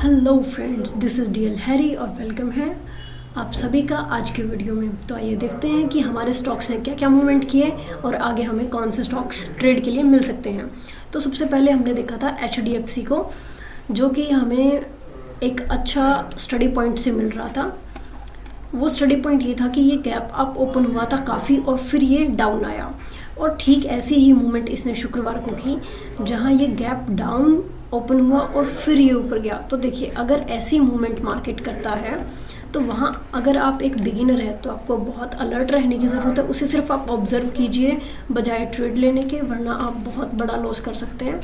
Hello friends, this is DL Harry और welcome है आप सभी का आज के वीडियो में। तो आइए देखते हैं कि हमारे स्टॉक्स ने क्या क्या मूवमेंट किए और आगे हमें कौन से स्टॉक्स ट्रेड के लिए मिल सकते हैं। तो सबसे पहले हमने देखा था HDFC को, जो कि हमें एक अच्छा स्टडी पॉइंट से मिल रहा था। वो स्टडी पॉइंट ये था कि ये गैप अप ओपन हुआ था काफ़ी और फिर ये डाउन आया, और ठीक ऐसी ही मूवमेंट इसने शुक्रवार को की, जहाँ ये गैप डाउन ओपन हुआ और फिर ये ऊपर गया। तो देखिए, अगर ऐसी मूवमेंट मार्केट करता है तो वहाँ अगर आप एक बिगिनर है तो आपको बहुत अलर्ट रहने की ज़रूरत है। उसे सिर्फ आप ऑब्जर्व कीजिए बजाय ट्रेड लेने के, वरना आप बहुत बड़ा लॉस कर सकते हैं।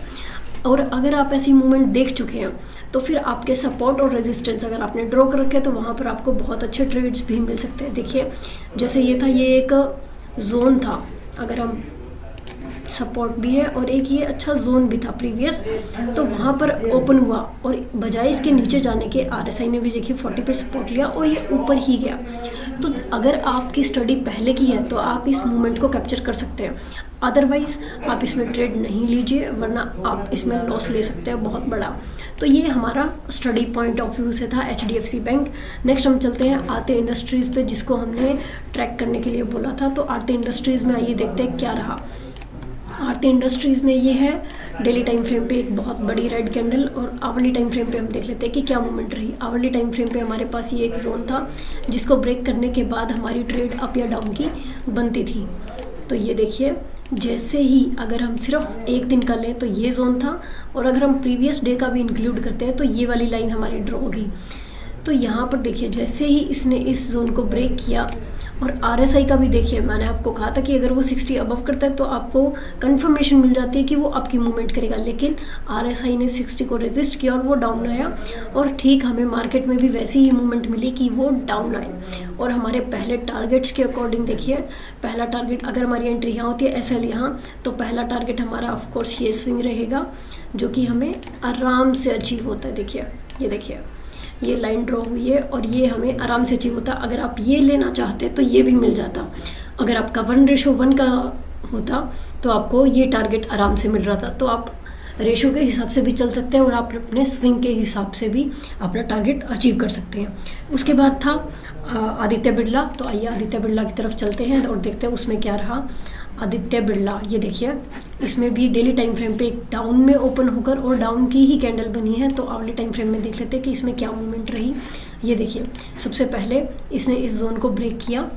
और अगर आप ऐसी मूवमेंट देख चुके हैं तो फिर आपके सपोर्ट और रेजिस्टेंस अगर आपने ड्रॉ कर रखे तो वहाँ पर आपको बहुत अच्छे ट्रेड्स भी मिल सकते हैं। देखिए, जैसे ये था, ये एक जोन था, अगर हम सपोर्ट भी है और एक ये अच्छा जोन भी था प्रीवियस, तो वहाँ पर ओपन हुआ और बजाय इसके नीचे जाने के RSI ने भी देखिए 40 पर सपोर्ट लिया और ये ऊपर ही गया। तो अगर आपकी स्टडी पहले की है तो आप इस मूवमेंट को कैप्चर कर सकते हैं, अदरवाइज आप इसमें ट्रेड नहीं लीजिए, वरना आप इसमें लॉस ले सकते हैं बहुत बड़ा। तो ये हमारा स्टडी पॉइंट ऑफ व्यू से था HDFC बैंक। नेक्स्ट हम चलते हैं आरती इंडस्ट्रीज़ पे, जिसको हमने ट्रैक करने के लिए बोला था। तो आरती इंडस्ट्रीज़ में आइए देखते हैं क्या रहा। आरती इंडस्ट्रीज़ में ये है डेली टाइम फ्रेम पे एक बहुत बड़ी रेड कैंडल, और आवरली टाइम फ्रेम पे हम देख लेते हैं कि क्या मूवमेंट रही। आवरली टाइम फ्रेम पे हमारे पास ये एक जोन था, जिसको ब्रेक करने के बाद हमारी ट्रेड अप या डाउन की बनती थी। तो ये देखिए, जैसे ही अगर हम सिर्फ एक दिन का लें तो ये जोन था, और अगर हम प्रीवियस डे का भी इंक्लूड करते हैं तो ये वाली लाइन हमारी ड्रॉ होगी। तो यहाँ पर देखिए, जैसे ही इसने इस जोन को ब्रेक किया, और RSI का भी देखिए, मैंने आपको कहा था कि अगर वो 60 अबव करता है तो आपको कंफर्मेशन मिल जाती है कि वो आपकी मूवमेंट करेगा, लेकिन RSI ने 60 को रेजिस्ट किया और वो डाउन आया, और ठीक हमें मार्केट में भी वैसी ही मूवमेंट मिली कि वो डाउन आए। और हमारे पहले टारगेट्स के अकॉर्डिंग देखिए, पहला टारगेट अगर हमारी एंट्री यहाँ होती है SL यहाँ, तो पहला टारगेट हमारा ऑफकोर्स ये स्विंग रहेगा, जो कि हमें आराम से अचीव होता है। देखिए, ये देखिए, ये लाइन ड्रॉ हुई है और ये हमें आराम से अचीव होता। अगर आप ये लेना चाहते तो ये भी मिल जाता। अगर आपका 1:1 का होता तो आपको ये टारगेट आराम से मिल रहा था। तो आप रेशो के हिसाब से भी चल सकते हैं और आप अपने स्विंग के हिसाब से भी अपना टारगेट अचीव कर सकते हैं। उसके बाद था आदित्य बिरला। तो आइए आदित्य बिरला की तरफ चलते हैं और देखते हैं उसमें क्या रहा। आदित्य बिरला, ये देखिए, इसमें भी डेली टाइम फ्रेम पे एक डाउन में ओपन होकर और डाउन की ही कैंडल बनी है। तो आवली टाइम फ्रेम में देख लेते हैं कि इसमें क्या मूवमेंट रही। ये देखिए, सबसे पहले इसने इस जोन को ब्रेक किया,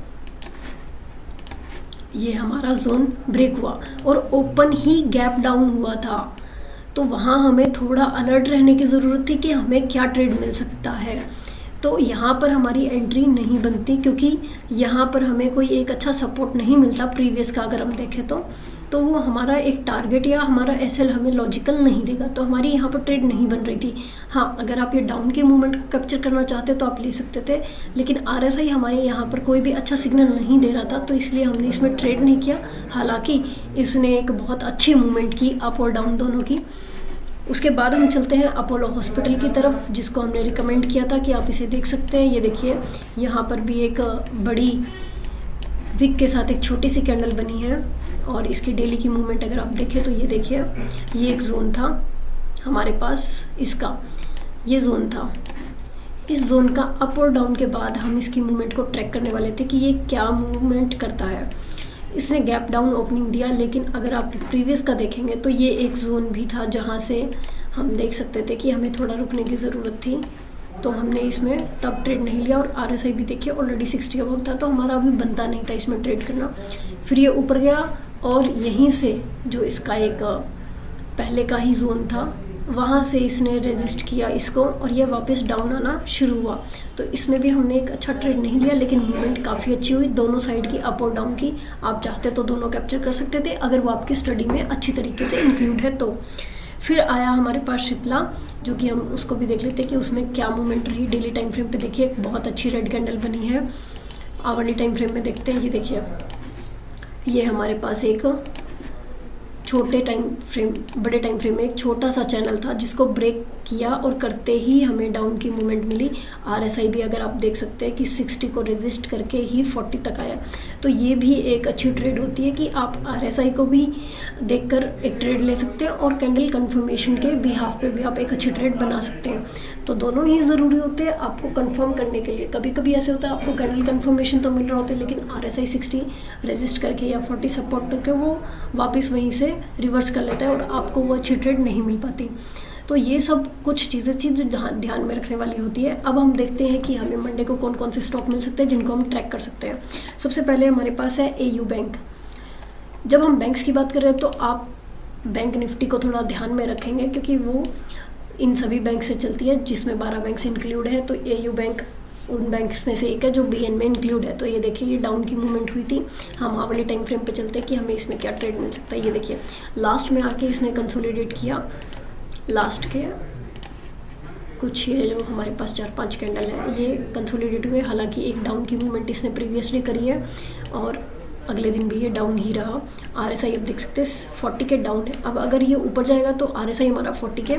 ये हमारा जोन ब्रेक हुआ और ओपन ही गैप डाउन हुआ था। तो वहाँ हमें थोड़ा अलर्ट रहने की ज़रूरत थी कि हमें क्या ट्रेड मिल सकता है। तो यहाँ पर हमारी एंट्री नहीं बनती, क्योंकि यहाँ पर हमें कोई एक अच्छा सपोर्ट नहीं मिलता प्रीवियस का। अगर हम देखें तो वो हमारा एक टारगेट या हमारा SL हमें लॉजिकल नहीं देगा, तो हमारी यहाँ पर ट्रेड नहीं बन रही थी। हाँ, अगर आप ये डाउन के मूवमेंट को कैप्चर करना चाहते तो आप ले सकते थे, लेकिन RSI हमारे यहाँ पर कोई भी अच्छा सिग्नल नहीं दे रहा था, तो इसलिए हमने इसमें ट्रेड नहीं किया। हालांकि इसने एक बहुत अच्छी मूवमेंट की अप और डाउन दोनों की। उसके बाद हम चलते हैं अपोलो हॉस्पिटल की तरफ, जिसको हमने रिकमेंड किया था कि आप इसे देख सकते हैं। ये देखिए, यहाँ पर भी एक बड़ी विक के साथ एक छोटी सी कैंडल बनी है, और इसकी डेली की मूवमेंट अगर आप देखें तो ये देखिए, ये एक जोन था हमारे पास, इसका ये जोन था। इस जोन का अप और डाउन के बाद हम इसकी मूवमेंट को ट्रैक करने वाले थे कि ये क्या मूवमेंट करता है। इसने गैप डाउन ओपनिंग दिया, लेकिन अगर आप प्रीवियस का देखेंगे तो ये एक जोन भी था जहाँ से हम देख सकते थे कि हमें थोड़ा रुकने की ज़रूरत थी। तो हमने इसमें तब ट्रेड नहीं लिया, और RSI भी देखिए ऑलरेडी 60 अबव था, तो हमारा अभी बनता नहीं था इसमें ट्रेड करना। फिर ये ऊपर गया, और यहीं से जो इसका एक पहले का ही जोन था, वहाँ से इसने रेजिस्ट किया इसको, और ये वापस डाउन आना शुरू हुआ। तो इसमें भी हमने एक अच्छा ट्रेड नहीं लिया, लेकिन मूवमेंट काफ़ी अच्छी हुई दोनों साइड की, अप और डाउन की। आप चाहते तो दोनों कैप्चर कर सकते थे, अगर वो आपकी स्टडी में अच्छी तरीके से इंक्लूड है तो। फिर आया हमारे पास शिप्ला, जो कि हम उसको भी देख लेते हैं कि उसमें क्या मूवमेंट रही। डेली टाइम फ्रेम पे देखिए, एक बहुत अच्छी रेड कैंडल बनी है। आवरली टाइम फ्रेम में देखते हैं, ये देखिए, ये हमारे पास एक छोटे टाइम फ्रेम, बड़े टाइम फ्रेम में एक छोटा सा चैनल था, जिसको ब्रेक किया और करते ही हमें डाउन की मूवमेंट मिली। RSI भी अगर आप देख सकते हैं कि 60 को रेजिस्ट करके ही 40 तक आया। तो ये भी एक अच्छी ट्रेड होती है कि आप RSI को भी देखकर एक ट्रेड ले सकते हैं और कैंडल कंफर्मेशन के बिहाफ पे भी आप एक अच्छी ट्रेड बना सकते हैं। तो दोनों ही ज़रूरी होते हैं आपको कंफर्म करने के लिए। कभी कभी ऐसे होता है आपको कैंडल कंफर्मेशन तो मिल रहा होता है, लेकिन RSI 60 रेजिस्ट करके या 40 सपोर्ट करके वो वापस वहीं से रिवर्स कर लेता है और आपको वो अच्छी ट्रेड नहीं मिल पाती। तो ये सब कुछ चीज़ें थी जो ध्यान में रखने वाली होती है। अब हम देखते हैं कि हमें मंडे को कौन कौन से स्टॉक मिल सकते हैं जिनको हम ट्रैक कर सकते हैं। सबसे पहले हमारे पास है AU बैंक। जब हम बैंक्स की बात कर रहे हैं तो आप बैंक निफ्टी को थोड़ा ध्यान में रखेंगे, क्योंकि वो इन सभी बैंक से चलती है जिसमें 12 बैंक से इंक्लूड है। तो AU बैंक उन बैंक में से एक है जो BN में इंक्लूड है। तो ये देखिए ये डाउन की मूवमेंट हुई थी। हम वाले टाइम फ्रेम पे चलते हैं कि हमें इसमें क्या ट्रेड मिल सकता है। ये देखिए लास्ट में आके इसने कंसोलिडेट किया, लास्ट के कुछ ये जो हमारे पास 4-5 कैंडल है ये कंसोलिडेट हुए। हालांकि एक डाउन की मूवमेंट इसने प्रीवियसली करी है और अगले दिन भी ये डाउन ही रहा। RSI आप देख सकते हैं 40 के डाउन है। अब अगर ये ऊपर जाएगा तो RSI हमारा 40 के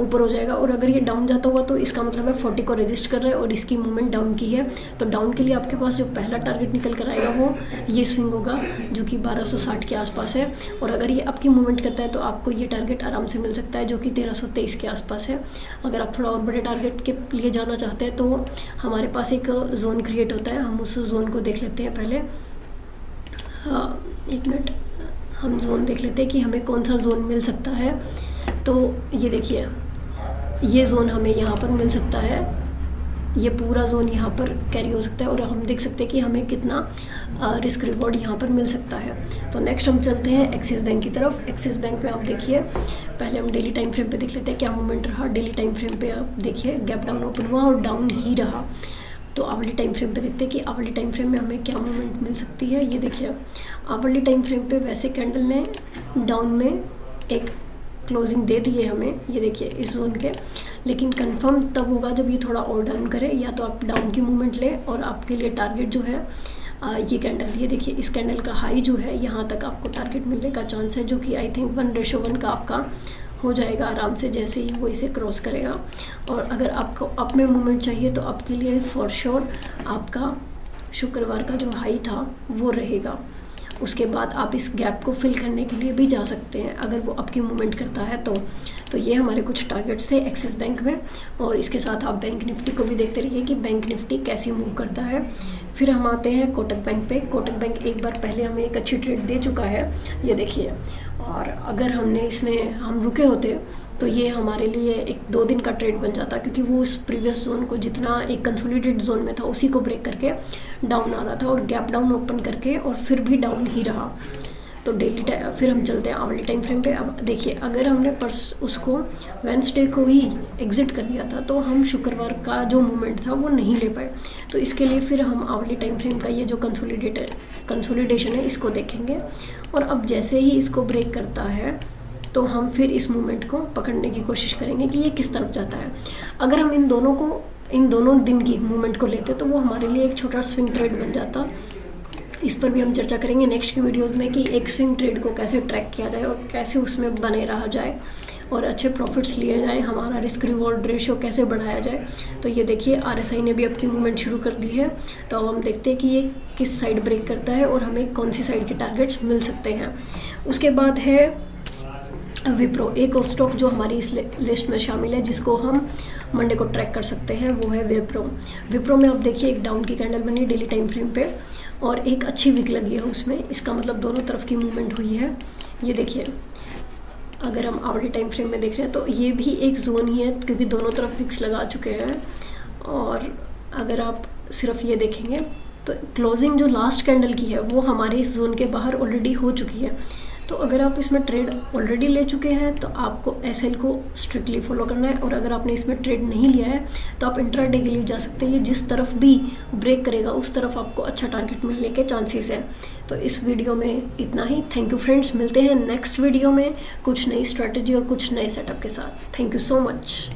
ऊपर हो जाएगा, और अगर ये डाउन जाता हुआ तो इसका मतलब है 40 को रेजिस्ट कर रहा है और इसकी मूवमेंट डाउन की है। तो डाउन के लिए आपके पास जो पहला टारगेट निकल कर आएगा वो ये स्विंग होगा जो कि 1260 के आसपास है। और अगर ये आपकी मूवमेंट करता है तो आपको ये टारगेट आराम से मिल सकता है जो कि 1323 के आसपास है। अगर आप थोड़ा और बड़े टारगेट के लिए जाना चाहते हैं तो हमारे पास एक जोन क्रिएट होता है, हम उस जोन को देख लेते हैं पहले। एक मिनट, हम जोन देख लेते हैं कि हमें कौन सा जोन मिल सकता है। तो ये देखिए ये जोन हमें यहाँ पर मिल सकता है, ये पूरा जोन यहाँ पर कैरी हो सकता है और हम देख सकते हैं कि हमें कितना रिस्क रिवॉर्ड यहाँ पर मिल सकता है। तो नेक्स्ट हम चलते हैं एक्सिस बैंक की तरफ। एक्सिस बैंक में आप देखिए पहले हम डेली टाइम फ्रेम पे देख लेते हैं क्या मूवमेंट रहा। डेली टाइम फ्रेम पे आप देखिए गैप डाउन ओपन हुआ और डाउन ही रहा। तो आवली टाइम फ्रेम पे देखते हैं कि आवली टाइम फ्रेम में हमें क्या मूवमेंट मिल सकती है। ये देखिए आवली टाइम फ्रेम पे वैसे कैंडल ने डाउन में एक क्लोजिंग दे दी है हमें, ये देखिए इस जोन के, लेकिन कंफर्म तब होगा जब ये थोड़ा और डाउन करे, या तो आप डाउन की मूवमेंट लें और आपके लिए टारगेट जो है ये कैंडल, ये देखिए इस कैंडल का हाई जो है यहाँ तक आपको टारगेट मिलने का चांस है, जो कि आई थिंक 1:1 का आपका हो जाएगा आराम से जैसे ही वो इसे क्रॉस करेगा। और अगर आपको अप में मूवमेंट चाहिए तो आपके लिए फॉर श्योर आपका शुक्रवार का जो हाई था वो रहेगा। उसके बाद आप इस गैप को फिल करने के लिए भी जा सकते हैं अगर वो आपकी मूवमेंट करता है तो ये हमारे कुछ टारगेट्स थे एक्सिस बैंक में। और इसके साथ आप बैंक निफ्टी को भी देखते रहिए कि बैंक निफ्टी कैसे मूव करता है। फिर हम आते हैं कोटक बैंक पे। कोटक बैंक एक बार पहले हमें एक अच्छी ट्रेड दे चुका है, ये देखिए, और अगर हमने इसमें हम रुके होते तो ये हमारे लिए एक 2 दिन का ट्रेड बन जाता, क्योंकि वो उस प्रीवियस जोन को जितना एक कंसोलिडेटेड जोन में था उसी को ब्रेक करके डाउन आ रहा था और गैप डाउन ओपन करके और फिर भी डाउन ही रहा। तो डेली फिर हम चलते हैं आवली टाइम फ्रेम पे। अब देखिए अगर हमने उसको वेडनेसडे को ही एग्जिट कर दिया था तो हम शुक्रवार का जो मूवमेंट था वो नहीं ले पाए। तो इसके लिए फिर हम आवली टाइम फ्रेम का ये जो कंसोलिडेशन है इसको देखेंगे, और अब जैसे ही इसको ब्रेक करता है तो हम फिर इस मूवमेंट को पकड़ने की कोशिश करेंगे कि ये किस तरफ जाता है। अगर हम इन दोनों दिन की मूवमेंट को लेते तो वो हमारे लिए एक छोटा स्विंग ट्रेड बन जाता। इस पर भी हम चर्चा करेंगे नेक्स्ट की वीडियोस में कि एक स्विंग ट्रेड को कैसे ट्रैक किया जाए और कैसे उसमें बने रहा जाए और अच्छे प्रॉफिट्स लिए जाए, हमारा रिस्क रिवॉर्ड रेशियो कैसे बढ़ाया जाए। तो ये देखिए RSI ने भी आपकी मूवमेंट शुरू कर दी है। तो अब हम देखते हैं कि ये किस साइड ब्रेक करता है और हमें कौन सी साइड के टारगेट्स मिल सकते हैं। उसके बाद है विप्रो, एक और स्टॉक जो हमारी इस लिस्ट में शामिल है जिसको हम मंडे को ट्रैक कर सकते हैं, वो है विप्रो में आप देखिए एक डाउन की कैंडल बनी डेली टाइम फ्रेम पे और एक अच्छी विक लगी है उसमें, इसका मतलब दोनों तरफ की मूवमेंट हुई है। ये देखिए अगर हम आवली टाइम फ्रेम में देख रहे हैं तो ये भी एक जोन ही है क्योंकि दोनों तरफ विक्स लगा चुके हैं। और अगर आप सिर्फ ये देखेंगे तो क्लोजिंग जो लास्ट कैंडल की है वो हमारे इस जोन के बाहर ऑलरेडी हो चुकी है। तो अगर आप इसमें ट्रेड ऑलरेडी ले चुके हैं तो आपको SL को स्ट्रिक्टली फॉलो करना है, और अगर आपने इसमें ट्रेड नहीं लिया है तो आप इंट्राडे के लिए जा सकते हैं। ये जिस तरफ भी ब्रेक करेगा उस तरफ आपको अच्छा टारगेट मिलने के चांसेस हैं। तो इस वीडियो में इतना ही। थैंक यू फ्रेंड्स, मिलते हैं नेक्स्ट वीडियो में कुछ नई स्ट्रैटेजी और कुछ नए सेटअप के साथ। Thank you so much.